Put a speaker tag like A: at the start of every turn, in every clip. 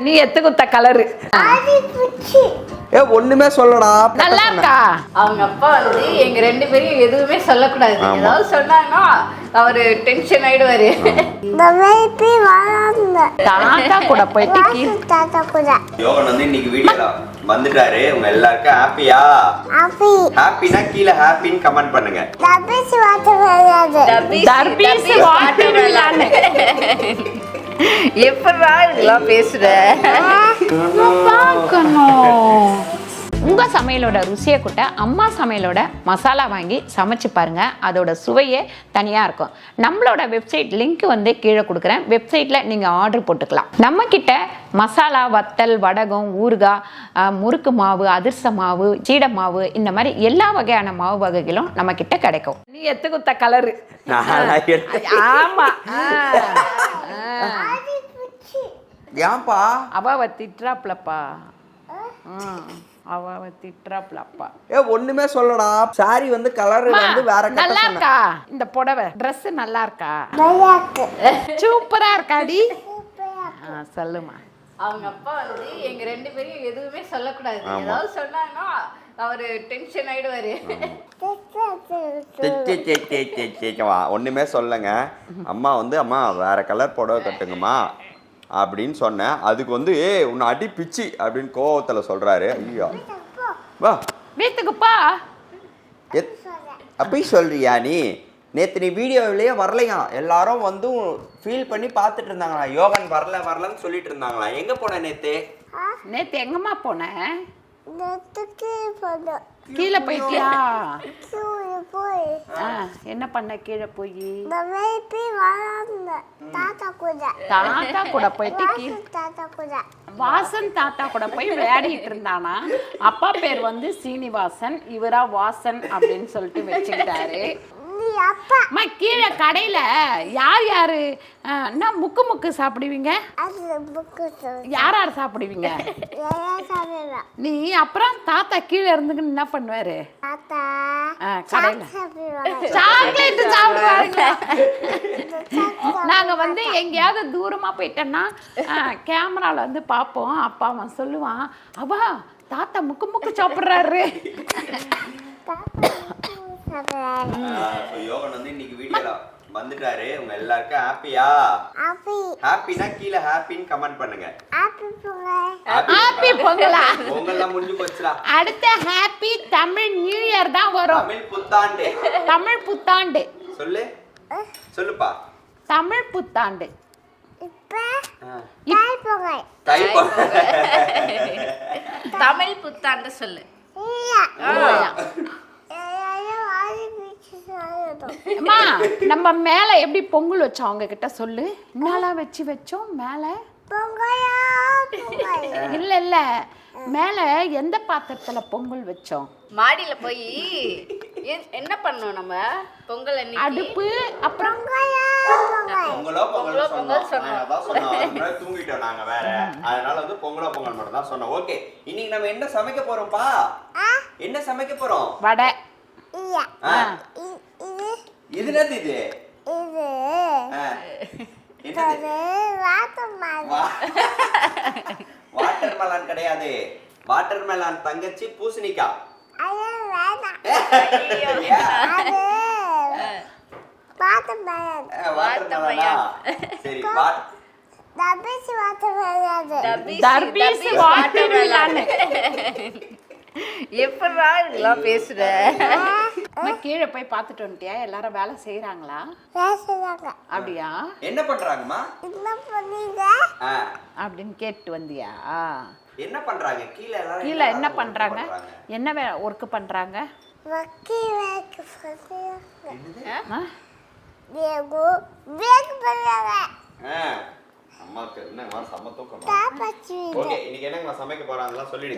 A: நீ எத்துக்குத்த கலரு
B: ஏ ஒண்ணுமே சொல்லடா.
A: நல்லா இருக்கா?
C: அவங்க அப்பா வந்து எங்க ரெண்டு பேரையும் எதுவுமே சொல்லக்கூடாது. ஏதாவது சொன்னாங்கன்னா அவரு டென்ஷன் ஆயிடுவாரு.
A: தாத்தா கூட போயிட்டு
B: யோகன் வந்து இன்னைக்கு வீடியோல வந்துட்டாரு. உங்க எல்லாருக்கும் ஹாப்பியா? ஹாப்பினா கீழ ஹாப்பின்னு கமெண்ட் பண்ணுங்க.
A: தர்பீஸ் வாட்டர் மெலன்.
C: எப்படா இதெல்லாம் பேசுற?
A: பார்க்கணும். உங்க சமையலோட ருசியை கூட்ட அம்மா சமையலோட மசாலா வாங்கி சமைச்சு பாருங்க. அதோட சுவையே தனியா இருக்கும். நம்மளோட வெப்சைட் லிங்க் வந்து கீழே கொடுக்குறேன். வெப்சைட்ல நீங்க ஆர்டர் போட்டுக்கலாம். நம்ம கிட்ட மசாலா, வத்தல், வடகம், ஊறுகாய், முறுக்கு மாவு, அதிர்ச மாவு, சீடை மாவு, இந்த மாதிரி எல்லா வகையான மாவு வகைகளும் நம்ம கிட்ட கிடைக்கும். நீ எத்துக்குத்த கலரு. ஆமா.
B: ஏன்பா
A: அவ திட்டுறாப்லப்பா. அவ திட்டுறாப்லப்பா.
B: ஏ ஒண்ணுமே சொல்லடா. சாரி வந்து கலர் வந்து வேற கலர்.
A: நல்லா இருக்கா இந்த புடவை? Dress நல்லா இருக்கா? சூப்பரா இருக்காடி. சொல்லுமா.
C: அவங்க அப்பா வந்து எங்க ரெண்டு பேரையும் எதுவுமே சொல்லக்கூடாது. ஏதாவது சொன்னாங்கன்னா அவரு டென்ஷன் ஆயிடுவாரு.
B: ஒண்ணுமே சொல்லுங்க. அம்மா வந்து அம்மா வேற கலர் புடவை கட்டுங்கம்மா அப்படின்னு சொன்னேன். அதுக்கு வந்து உன்னை அடி பிச்சு அப்படின்னு கோவத்துல சொல்றாரு. ஐயோ வா
A: வீட்டுக்குப்பா.
B: அப்படி சொல்றியா நீ? நேற்று நீ வீடியோவிலேயே வரலையா? எல்லாரும் வந்து ஃபீல் பண்ணி பார்த்துட்டு இருந்தாங்களா? யோகன் வரலன்னு சொல்லிட்டு இருந்தாங்களா? எங்க போன நேத்து?
A: நேத்து எங்கம்மா போன? கீழே போயிட்டியா? என்ன பண்ண கீழே போய்? தாத்தா கூட போயிட்டு வாசன் தாத்தா கூட போய் விளையாடிட்டு இருந்தானா. அப்பா பேர் வந்து சீனிவாசன், இவரா வாசன் அப்படின்னு சொல்லிட்டு வச்சுக்கிட்டாரு. கீழே கடையில யார் யாரு என்ன முக்கு சாப்பிடுவீங்க? யார் சாப்பிடுவீங்க நீ? அப்புறம் தாத்தா கீழே இருந்துன்னு என்ன பண்ணுவாரு? கடையில சாக்லேட் சாப்பிடுவாருங்க. நாங்க வந்து எங்கேயாவது தூரமா போயிட்டோம்னா கேமரால வந்து பார்ப்போம். அப்பா அவன் சொல்லுவான், அவா தாத்தா முக்கு சாப்பிடுறாரு.
B: யோகன் வந்து இன்னைக்கு வீடியோல வந்துட்டாரு. உங்க எல்லாருக்கும் ஹாப்பியா? ஹாப்பினா கீழ ஹாப்பின்னு கமெண்ட் பண்ணுங்க.
A: ஹாப்பி பொங்கலா?
B: பொங்கல்லாம் முடிஞ்சு போச்சுடா.
A: அடுத்த ஹாப்பி தமிழ் நியூ இயர் தான் வரும்.
B: தமிழ் புத்தாண்டு.
A: தமிழ் புத்தாண்டு
B: சொல்லுப்பா.
A: தமிழ் புத்தாண்டு.
C: தமிழ் புத்தாண்டு சொல்லு.
A: அம்மா நம்ம மேல எப்படி பொங்கல் வச்சோம் அவங்க கிட்ட சொல்லு. என்னெல்லாம் வச்சோம் மேல? இல்ல மேல எந்த பாத்திரத்துல பொங்கல் வச்சோம்?
C: மாடியில போய் என்ன பண்ணோம் நம்ம பொங்கல் அன்னைக்கு?
A: அடுப்பு. அப்புறம்
B: பொங்கல் தூங்கிட்டோம் நாங்க வேற. அதனால வந்து பொங்கல் மட்டும் தான் சொன்னோம். ஓகே, இன்னைக்கு நம்ம என்ன சமைக்க போறோம்ப்பா? என்ன சமைக்க போறோம்?
A: வடை.
B: இது என்னது? இது வாட்டர் மெலான் கிடையாது. வாட்டர் மெலான் தங்கச்சி பூசணிக்காய். சரி,
A: தர்பீஸ் வாட்டர் மெலான்.
C: எப்படா இதெல்லாம் பேசுற?
A: கீழே போய் பார்த்துட்டு வந்துட்டியா? எல்லாரும் வேலை செய்யறாங்களா? அப்படியா?
B: என்ன பண்றாங்கம்மா
A: அப்படின்னு கேட்டு வந்தியா?
B: என்ன பண்றாங்க
A: கீழே என்ன பண்றாங்க? என்ன ஒர்க் பண்றாங்க?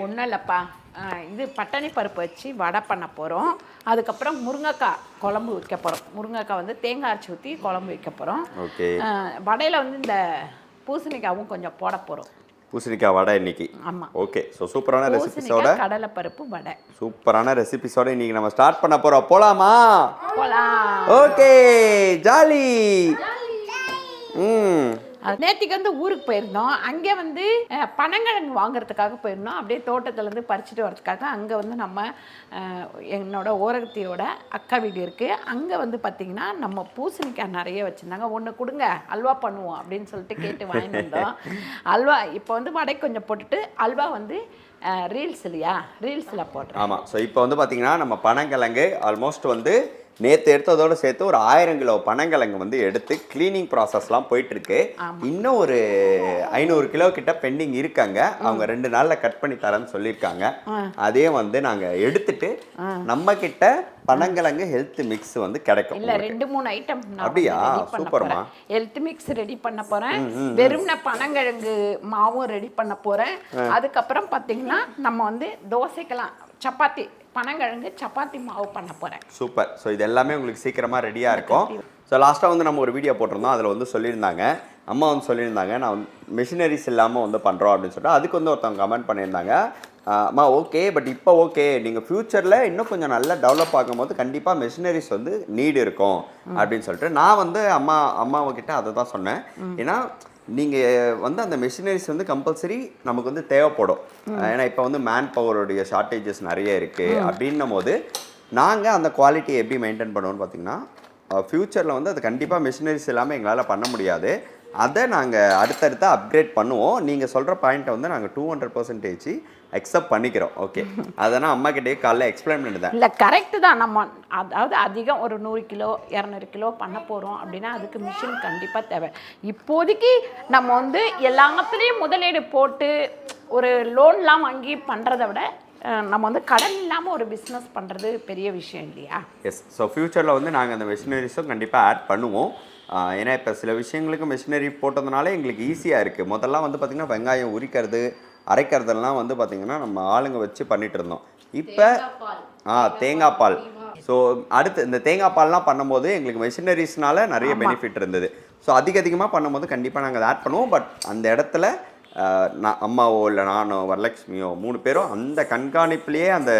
A: ஒன்றும் இல்லைப்பா. இது பட்டாணி பருப்பு வச்சு வடை பண்ண போகிறோம். அதுக்கப்புறம் முருங்கைக்காய் குழம்பு வைக்க போகிறோம். முருங்கைக்காய் வந்து தேங்காய் அரைச்சி ஊற்றி குழம்பு வைக்க போகிறோம். வடையில் வந்து இந்த பூசணிக்காவும் கொஞ்சம் போட போகிறோம்.
B: பூசணிக்காய் வடை இன்னைக்கு.
A: ஆமாம்.
B: ஓகே, ஸோ சூப்பரான ரெசிபிஸோட
A: கடலை பருப்பு வடை
B: சூப்பரான ரெசிபிஸோட இன்னைக்கு நம்ம ஸ்டார்ட் பண்ண போகிறோம். போலாமா?
A: போலாம்.
B: Okay, jolly.
A: நேற்றுக்கு வந்து ஊருக்கு போயிருந்தோம். அங்கே வந்து பனங்கிழங்கு வாங்குறதுக்காக போயிருந்தோம். அப்படியே தோட்டத்துலேருந்து பறிச்சுட்டு வரதுக்காக அங்கே வந்து நம்ம என்னோட ஓரகத்தியோட அக்கா வீடு இருக்குது. அங்கே வந்து பார்த்திங்கன்னா நம்ம பூசணிக்காய் நிறைய வச்சுருந்தாங்க. ஒன்று கொடுங்க அல்வா பண்ணுவோம் அப்படின்னு சொல்லிட்டு கேட்டு வாங்கிட்டு வந்தோம். அல்வா இப்போ வந்து வடை கொஞ்சம் போட்டுட்டு அல்வா வந்து ரீல்ஸ் இல்லையா, ரீல்ஸில் போடுறோம்.
B: ஆமாம். ஸோ இப்போ வந்து பார்த்திங்கன்னா நம்ம பனங்கிழங்கு ஆல்மோஸ்ட் வந்து நேற்று எடுத்ததோடு சேர்த்து ஒரு 1000 கிலோ பனங்கிழங்கு வந்து எடுத்து க்ளீனிங் ப்ராசஸ்லாம் போயிட்டுருக்கு. இன்னும் ஒரு 500 கிலோ கிட்ட பெண்டிங் இருக்காங்க. அவங்க 2 நாளில் கட் பண்ணி தரேன்னு சொல்லியிருக்காங்க. அதே வந்து நாங்கள் எடுத்துட்டு நம்ம கிட்ட பனங்கிழங்கு ஹெல்த் மிக்ஸ் வந்து கிடைக்கும்.
A: இல்ல 2-3 ஐட்டம்
B: அப்படியா? சூப்பர்மா.
A: ஹெல்த் மிக்ஸ் ரெடி பண்ண போறேன். வெறும்ன பனங்கிழங்கு மாவும் ரெடி பண்ண போறேன். அதுக்கப்புறம் பாத்தீங்கன்னா நம்ம வந்து தோசைக்கெல்லாம் சப்பாத்தி பனங்கிழங்கு சப்பாத்தி மாவு பண்ண போறேன்.
B: சூப்பர். ஸோ இது எல்லாமே உங்களுக்கு சீக்கிரமாக ரெடியாக இருக்கும். ஸோ லாஸ்ட்டாக வந்து நம்ம ஒரு வீடியோ போட்டிருந்தோம். அதில் வந்து சொல்லியிருந்தாங்க, அம்மா வந்து சொல்லியிருந்தாங்க, நான் மிஷினரிஸ் இல்லாமல் வந்து பண்ணுறோம் அப்படின்னு சொல்லிட்டு. அதுக்கு வந்து ஒருத்தவங்க கமெண்ட் பண்ணியிருந்தாங்க, அம்மா ஓகே பட் இப்போ ஓகே, நீங்கள் ஃப்யூச்சரில் இன்னும் கொஞ்சம் நல்லா டெவலப் ஆகும்போது கண்டிப்பாக மிஷினரிஸ் வந்து நீடு இருக்கும் அப்படின்னு சொல்லிட்டு நான் வந்து அம்மாவகிட்ட அதை தான் சொன்னேன். ஏன்னா நீங்கள் வந்து அந்த மிஷினரிஸ் வந்து கம்பல்சரி நமக்கு வந்து தேவைப்படும். ஏன்னா இப்போ வந்து மேன் பவருடைய ஷார்ட்டேஜஸ் நிறைய இருக்குது. அப்படின்னும் போது நாங்கள் அந்த குவாலிட்டியை எப்படி மெயின்டைன் பண்ணுவோம்னு பார்த்தீங்கன்னா, ஃப்யூச்சரில் வந்து அது கண்டிப்பாக மிஷினரிஸ் இல்லாமல் எங்களால் பண்ண முடியாது. அதை நாங்கள் அடுத்தடுத்து அப்கிரேட் பண்ணுவோம். நீங்கள் சொல்கிற பாயிண்ட்டை வந்து நாங்கள் 200% அக்செப்ட் பண்ணிக்கிறோம். ஓகே, அதை நான் அம்மா கிட்டே காலைல எக்ஸ்பிளைன் பண்ணிட்டேன்.
A: இல்லை கரெக்டு தான். நம்ம அதாவது அதிகம் ஒரு 100 கிலோ 200 கிலோ பண்ண போகிறோம் அப்படின்னா அதுக்கு மிஷின் கண்டிப்பாக தேவை. இப்போதைக்கு நம்ம வந்து எல்லாத்துலேயும் முதலீடு போட்டு ஒரு லோன்லாம் வாங்கி பண்ணுறதை விட நம்ம வந்து கடன் இல்லாமல் ஒரு பிஸ்னஸ் பண்ணுறது பெரிய விஷயம் இல்லையா?
B: எஸ். ஸோ ஃப்யூச்சரில் வந்து நாங்கள் அந்த மிஷினரிஸும் கண்டிப்பாக ஆட் பண்ணுவோம். ஏன்னா இப்போ சில விஷயங்களுக்கு மிஷினரி போட்டதுனால எங்களுக்கு ஈஸியாக இருக்குது. முதல்லாம் வந்து பார்த்திங்கன்னா வெங்காயம் உரிக்கிறது அரைக்கிறதெல்லாம் வந்து பார்த்திங்கன்னா நம்ம ஆளுங்க வச்சு பண்ணிகிட்டு இருந்தோம். இப்போ தேங்காய் பால். ஸோ அடுத்து இந்த தேங்காய் பால்லாம் பண்ணும்போது எங்களுக்கு மிஷினரிஸ்னால நிறைய பெனிஃபிட் இருந்தது. ஸோ அதிகமாக பண்ணும்போது கண்டிப்பாக நாங்கள் அதை ஆட் பண்ணுவோம். பட் அந்த இடத்துல நான் அம்மாவோ இல்லை நானோ வரலட்சுமியோ 3 பேரும் அந்த கண்காணிப்புலேயே அந்த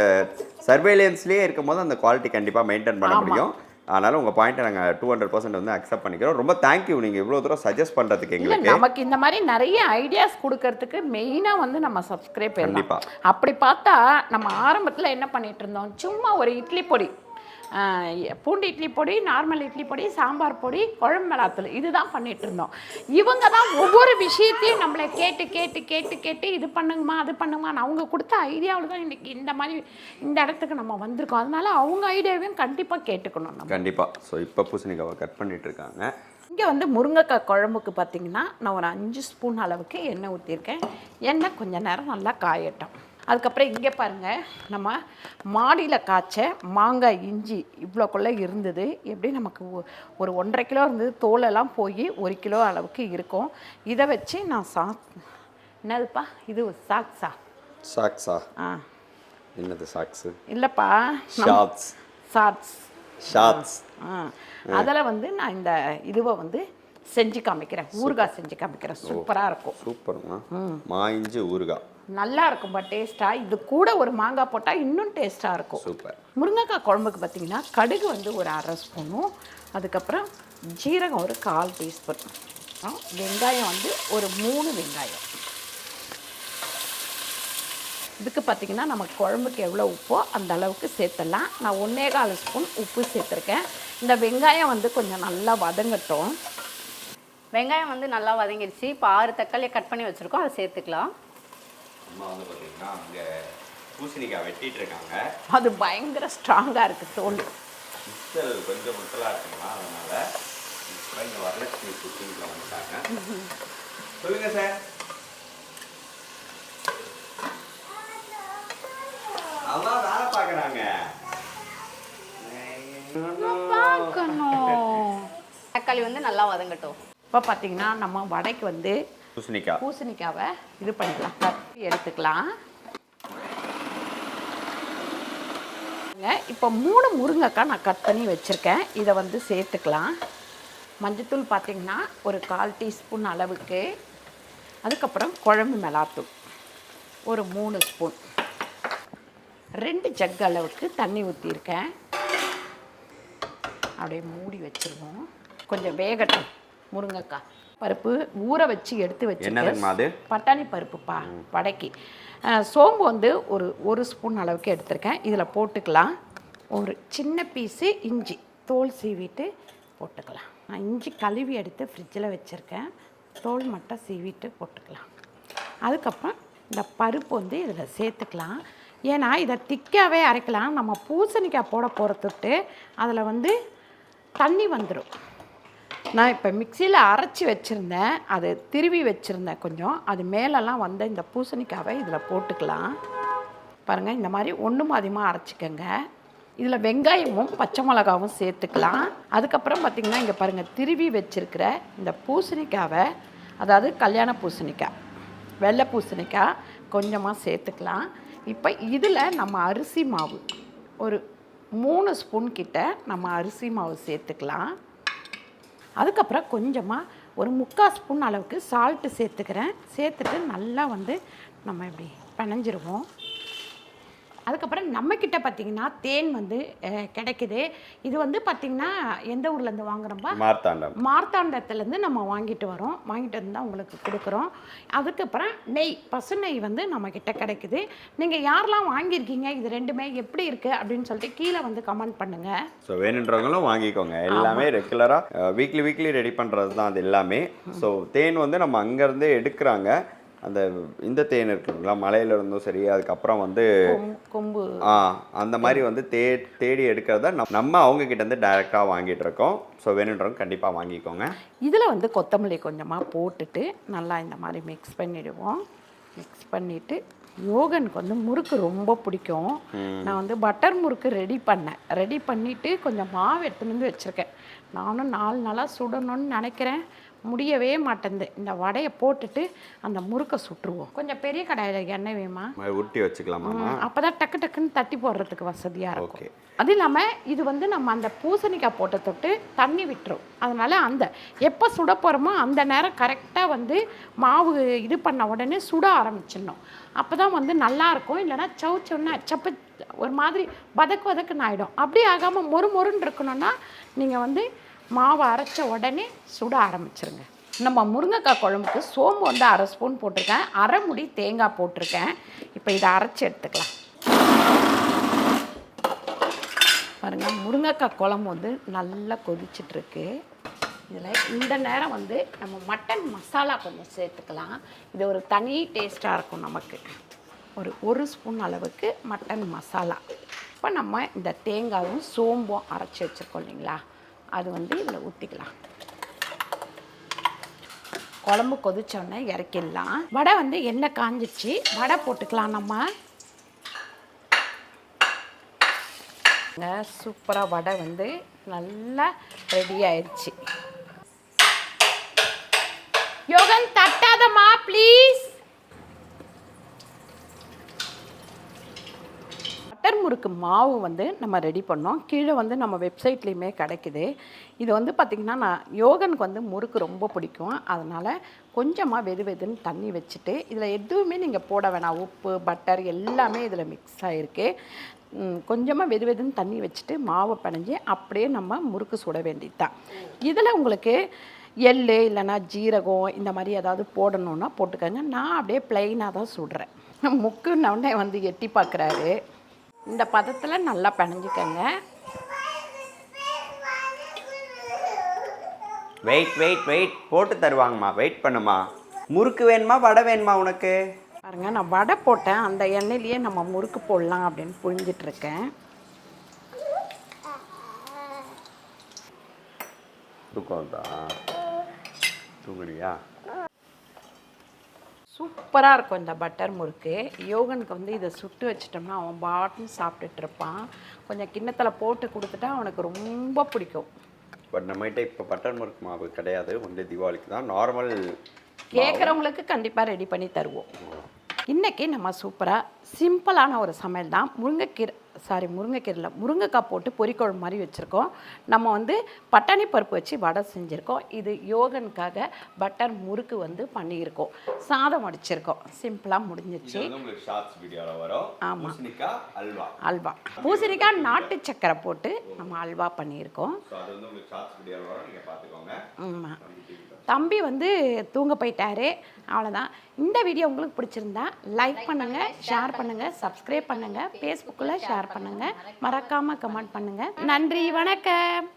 B: சர்வேலன்ஸ்லேயே இருக்கும்போது அந்த குவாலிட்டி கண்டிப்பாக மெயின்டைன் பண்ண முடியும். அதனால் உங்கள் பாயிண்ட்டை நாங்கள் 200% வந்து அக்செப்ட் பண்ணிக்கிறோம். ரொம்ப தேங்க்யூ நீங்கள் இவ்வளோ தூரம் சஜஸ்ட் பண்ணுறதுக்கு. எங்களுக்கு
A: நமக்கு இந்த மாதிரி நிறைய ஐடியாஸ் கொடுக்கறதுக்கு மெயினாக வந்து நம்ம சப்ஸ்கிரைப்
B: கண்டிப்பாக.
A: அப்படி பார்த்தா நம்ம ஆரம்பத்தில் என்ன பண்ணிட்டு இருந்தோம், சும்மா ஒரு இட்லி பொடி, பூண்டு இட்லி பொடி, நார்மல் இட்லி பொடி, சாம்பார் பொடி, குழம்பு மிளகாத்தூள் இதுதான் பண்ணிட்டு இருந்தோம். இவங்க தான் ஒவ்வொரு விஷயத்தையும் நம்மளை கேட்டு கேட்டு கேட்டு கேட்டு இது பண்ணுங்கம்மா அது பண்ணுங்கம்மா அவங்க கொடுத்த ஐடியாவில் தான் இன்றைக்கி இந்த மாதிரி இந்த இடத்துக்கு நம்ம வந்திருக்கோம். அதனால அவங்க ஐடியாவையும் கண்டிப்பாக கேட்டுக்கணும் நம்ம.
B: கண்டிப்பாக. ஸோ இப்போ பூசணிக்காவை கட் பண்ணிட்டு இருக்காங்க.
A: இங்கே வந்து முருங்கைக்காய் குழம்புக்கு பார்த்திங்கன்னா நான் ஒரு 5 ஸ்பூன் அளவுக்கு எண்ணெய் ஊற்றிருக்கேன். எண்ணெய் கொஞ்சம் நேரம் நல்லா காயட்டும். அதுக்கப்புறம் இங்கே பாருங்கள், நம்ம மாடியில் காய்ச்ச மாங்காய் இஞ்சி இவ்வளோக்குள்ளே இருந்தது. எப்படி நமக்கு ஒரு 1.5 கிலோ இருந்தது. தோலெல்லாம் போய் 1 கிலோ அளவுக்கு இருக்கும். இதை வச்சு நான் என்னதுப்பா இது சாக்ஸா?
B: சாக்ஸா? என்னது சாக்ஸு?
A: இல்லைப்பா, ஷார்ட்ஸ். அதில் வந்து நான் இந்த இதுவை வந்து செஞ்சு காமிக்கிறேன், ஊறுகாய் செஞ்சு காமிக்கிறேன். சூப்பராக இருக்கும்.
B: சூப்பருங்க. மா இஞ்சி ஊறுகாய்
A: நல்லா இருக்கும்பா டேஸ்ட்டாக. இது கூட ஒரு மாங்காய் போட்டால் இன்னும் டேஸ்ட்டாக இருக்கும்.
B: சூப்பர்.
A: முருங்கைக்காய் குழம்புக்கு பார்த்திங்கன்னா கடுகு வந்து ஒரு 1/2 ஸ்பூனும், அதுக்கப்புறம் ஜீரகம் ஒரு 1/4 டீஸ்பூன், வெங்காயம் வந்து ஒரு 3 வெங்காயம். இதுக்கு பார்த்திங்கன்னா நமக்கு குழம்புக்கு எவ்வளோ உப்போ அந்த அளவுக்கு சேர்த்துடலாம். நான் 1/4 ஸ்பூன் உப்பு சேர்த்துருக்கேன். இந்த வெங்காயம் வந்து கொஞ்சம் நல்லா வதங்கட்டும்.
C: வெங்காயம் வந்து நல்லா வதங்கிடுச்சு. இப்போ 6 தக்காளியை கட் பண்ணி வச்சுருக்கோம், அதை சேர்த்துக்கலாம்.
B: அம்மா வந்து பார்த்தீங்கன்னா அங்கே பூசணிக்காய் வெட்டிட்டு இருக்காங்க.
A: அது பயங்கர ஸ்ட்ராங்காக இருக்குது தோல்.
B: கொஞ்சம் முட்டலாக இருக்குங்களா, அதனால் இங்கே வரலட்சுமி குக்கிங்கில் வந்துட்டாங்க. சொல்லுங்கள் சார். அம்மா வேலை பார்க்குறாங்க.
C: தக்காளி வந்து நல்லா வதங்கட்டும்.
A: இப்போ பார்த்தீங்கன்னா நம்ம வடைக்கு வந்து பூசணிக்காவை இது பண்ணிக்கலாம், கட்டி எடுத்துக்கலாம். இப்போ 3 முருங்கைக்காய் நான் கட் பண்ணி வச்சுருக்கேன். இதை வந்து சேர்த்துக்கலாம். மஞ்சத்தூள் பார்த்திங்கன்னா ஒரு 1/4 டீஸ்பூன் அளவுக்கு, அதுக்கப்புறம் குழம்பு மிளகாத்தூள் ஒரு 3 ஸ்பூன், 2 ஜக் அளவுக்கு தண்ணி ஊற்றிருக்கேன். அப்படியே மூடி வச்சுருவோம். கொஞ்சம் வேகட்டும் முருங்கைக்காய். பருப்பு ஊற வச்சு எடுத்து
B: என்னதுங்கம்மா அது?
A: வச்சுருக்கேன். பட்டாணி பருப்புப்பா வடைக்கு. சோம்பு வந்து ஒரு ஸ்பூன் அளவுக்கு எடுத்திருக்கேன். இதில் போட்டுக்கலாம். ஒரு சின்ன பீஸு இஞ்சி தோல் சீவிட்டு போட்டுக்கலாம். நான் இஞ்சி கழுவி எடுத்து ஃப்ரிட்ஜில் வச்சுருக்கேன். தோல் மட்டும் சீவிட்டு போட்டுக்கலாம். அதுக்கப்புறம் இந்த பருப்பு வந்து இதில் சேர்த்துக்கலாம். ஏன்னா இதை திக்காகவே அரைக்கலாம். நம்ம பூசணிக்காய் போட போகிறதுட்டு அதில் வந்து தண்ணி வந்துடும். நான் இப்போ மிக்சியில் அரைச்சி வச்சுருந்தேன், அது திருவி வச்சுருந்தேன் கொஞ்சம். அது மேலெல்லாம் வந்து இந்த பூசணிக்காவை இதில் போட்டுக்கலாம். பாருங்கள், இந்த மாதிரி ஒன்று மாதிரிமாக அரைச்சிக்கங்க. இதில் வெங்காயமும் பச்சை மிளகாவும் சேர்த்துக்கலாம். அதுக்கப்புறம் பார்த்திங்கன்னா இங்கே பாருங்கள், திருவி வச்சுருக்கிற இந்த பூசணிக்காவை, அதாவது கல்யாண பூசணிக்காய், வெள்ளை பூசணிக்காய் கொஞ்சமாக சேர்த்துக்கலாம். இப்போ இதில் நம்ம அரிசி மாவு ஒரு 3 ஸ்பூன் கிட்ட நம்ம அரிசி மாவு சேர்த்துக்கலாம். அதுக்கப்புறம் கொஞ்சமாக ஒரு 3/4 ஸ்பூன் அளவுக்கு சால்ட்டு சேர்த்துக்கிறேன். சேர்த்துட்டு நல்லா வந்து நம்ம இப்படி பிணைஞ்சிருவோம். அதுக்கப்புறம் நம்மக்கிட்ட பார்த்திங்கன்னா தேன் வந்து கிடைக்குது. இது வந்து பார்த்திங்கன்னா எந்த ஊர்லேருந்து வாங்குகிறோம்பா? மார்த்தாண்டத்துலேருந்து நம்ம வாங்கிட்டு வரோம். வாங்கிட்டு வந்து தான் உங்களுக்கு கொடுக்குறோம். அதுக்கப்புறம் நெய், பசு நெய் வந்து நம்மக்கிட்ட கிடைக்குது. நீங்கள் யாரெல்லாம் வாங்கியிருக்கீங்க, இது ரெண்டுமே எப்படி இருக்குது அப்படின்னு சொல்லிட்டு கீழே வந்து கமெண்ட் பண்ணுங்கள்.
B: ஸோ வேணுன்றவங்களும் வாங்கிக்கோங்க. எல்லாமே ரெகுலராக வீக்லி ரெடி பண்ணுறது தான் அது எல்லாமே. ஸோ தேன் வந்து நம்ம அங்கேருந்தே எடுக்கிறாங்க. இந்த தேன் இருக்குங்களா, மலையில இருந்தும் சரி, அதுக்கப்புறம் வந்து
A: கொம்பு
B: அந்த மாதிரி வந்து தேடி எடுக்கிறத நம்ம அவங்க கிட்ட இருந்து டைரெக்டாக வாங்கிட்டு இருக்கோம். ஸோ வேணுன்றவங்க கண்டிப்பாக வாங்கிக்கோங்க.
A: இதில் வந்து கொத்தமல்லி கொஞ்சமாக போட்டுட்டு நல்லா இந்த மாதிரி மிக்ஸ் பண்ணிவிடுவோம். மிக்ஸ் பண்ணிவிட்டு யோகனுக்கு வந்து முறுக்கு ரொம்ப பிடிக்கும். நான் வந்து பட்டர் முறுக்கு ரெடி பண்ணிவிட்டு கொஞ்சம் மாவு எடுத்துன்னு வந்து வச்சுருக்கேன். நானும் 4 நாளாக சுடணும்னு நினைக்கிறேன், முடியவே மாட்டேங்குது. இந்த வடையை போட்டுட்டு அந்த முறுக்கை சுட்டுருவோம். கொஞ்சம் பெரிய கடாயில் எண்ணெய் வேமா
B: உருட்டி வச்சுக்கலாமா?
A: அப்போ தான் டக்கு டக்குன்னு தட்டி போடுறதுக்கு வசதியாக இருக்கும். அது இல்லாமல் இது வந்து நம்ம அந்த பூசணிக்காய் போட்ட தொட்டு தண்ணி விட்டுரும். அதனால் அந்த எப்போ சுட போகிறோமோ அந்த நேரம் கரெக்டாக வந்து மாவு இது பண்ண உடனே சுட ஆரம்பிச்சிடணும். அப்போ தான் வந்து நல்லாயிருக்கும். இல்லைனா சவுச்சோன்னா சப்பு ஒரு மாதிரி வதக்குன்னு ஆகிடும். அப்படி ஆகாமல் மொறுன்னு இருக்கணும்னா நீங்கள் வந்து மாவு அரைச்ச உடனே சுட ஆரம்பிச்சிருங்க. நம்ம முருங்கைக்காய் குழம்புக்கு சோம்பு வந்து 1/2 ஸ்பூன் போட்டிருக்கேன், 1/2 முடி தேங்காய் போட்டிருக்கேன். இப்போ இதை அரைச்சி எடுத்துக்கலாம். பாருங்கள், முருங்கைக்காய் குழம்பு வந்து நல்லா கொதிச்சிட்ருக்கு. இதில் இந்த நேரம் வந்து நம்ம மட்டன் மசாலா கொஞ்சம் சேர்த்துக்கலாம். இது ஒரு தனி டேஸ்ட்டாக இருக்கும் நமக்கு. ஒரு ஸ்பூன் அளவுக்கு மட்டன் மசாலா. இப்போ நம்ம இந்த தேங்காயும் சோம்பும் அரைச்சி வச்சுருக்கோம் இல்லைங்களா, அது வந்து இதில் ஊற்றிக்கலாம். குழம்பு கொதிச்சோடனே இறக்கிடலாம். வடை வந்து எண்ணெய் காஞ்சிச்சு, வடை போட்டுக்கலாம். நம்ம சூப்பராக வடை வந்து நல்லா ரெடி ஆயிடுச்சு. யோகன் தட்டாதம்மா ப்ளீஸ். பட்டர் முறுக்கு மாவு வந்து நம்ம ரெடி பண்ணோம். கீழே வந்து நம்ம வெப்சைட்லேயுமே கிடைக்குது. இது வந்து பார்த்திங்கன்னா நான் யோகனுக்கு வந்து முறுக்கு ரொம்ப பிடிக்கும். அதனால் கொஞ்சமாக வெதுன்னு தண்ணி வச்சுட்டு, இதில் எதுவுமே நீங்கள் போட வேணாம், உப்பு பட்டர் எல்லாமே இதில் மிக்ஸ் ஆகிருக்கு. கொஞ்சமாக வெதுன்னு தண்ணி வச்சுட்டு மாவை பிணைஞ்சி அப்படியே நம்ம முறுக்கு சுட வேண்டியது தான். இதில் உங்களுக்கு எள் இல்லைன்னா ஜீரகம் இந்த மாதிரி ஏதாவது போடணுன்னா போட்டுக்கோங்க. நான் அப்படியே ப்ளைனாக தான் சுடுறேன். முக்குன்னொடனே வந்து எட்டி பார்க்குறாரு. இந்த பதத்தில் நல்லா பிணைஞ்சிக்கங்க.
B: வெயிட் போட்டு தருவாங்கம்மா, வெயிட் பண்ணுமா. முறுக்கு வேணுமா வடை வேணுமா உனக்கு?
A: பாருங்க, நான் வடை போட்டேன், அந்த எண்ணெயிலேயே நம்ம முறுக்கு போடலாம் அப்படின்னு புழிஞ்சிட்ருக்கேன்.
B: தூக்கம் தான், தூங்குறியா?
A: சூப்பராக இருக்கும் இந்த பட்டர் முறுக்கு. யோகனுக்கு வந்து இதை சுட்டு வச்சிட்டோம்னா அவன் பாட்டுன்னு சாப்பிட்டுட்டு இருப்பான். கொஞ்சம் கிண்ணத்தில் போட்டு கொடுத்துட்டா அவனுக்கு ரொம்ப பிடிக்கும்.
B: பட் நம்மகிட்ட இப்போ பட்டர் முறுக்கு மாவு கிடையாது, ஒன்லி தீபாவளிக்கு தான். நார்மல்
A: கேட்குறவங்களுக்கு கண்டிப்பாக ரெடி பண்ணி தருவோம். இன்றைக்கி நம்ம சூப்பராக சிம்பிளான ஒரு சமையல் தான். முருங்கைக்காய் போட்டு பொரிக்குழம்பு மாதிரி வச்சுருக்கோம். நம்ம வந்து பட்டாணி பருப்பு வச்சு வடை செஞ்சுருக்கோம். இது யோகனுக்காக பட்டர் முறுக்கு வந்து பண்ணியிருக்கோம். சாதம் வடிச்சிருக்கோம். சிம்பிளாக முடிஞ்சிச்சு. ஆமாம், அல்வா பூசணிக்காய் நாட்டு சக்கரை போட்டு நம்ம அல்வா பண்ணியிருக்கோம். ஆமாம், தம்பி வந்து தூங்க போயிட்டாரு. அவ்வளோதான். இந்த வீடியோ உங்களுக்கு பிடிச்சிருந்தா லைக் பண்ணுங்கள், ஷேர் பண்ணுங்கள், சப்ஸ்கிரைப் பண்ணுங்கள், ஃபேஸ்புக்கில் ஷேர் பண்ணுங்கள், மறக்காமல் கமெண்ட் பண்ணுங்கள். நன்றி, வணக்கம்.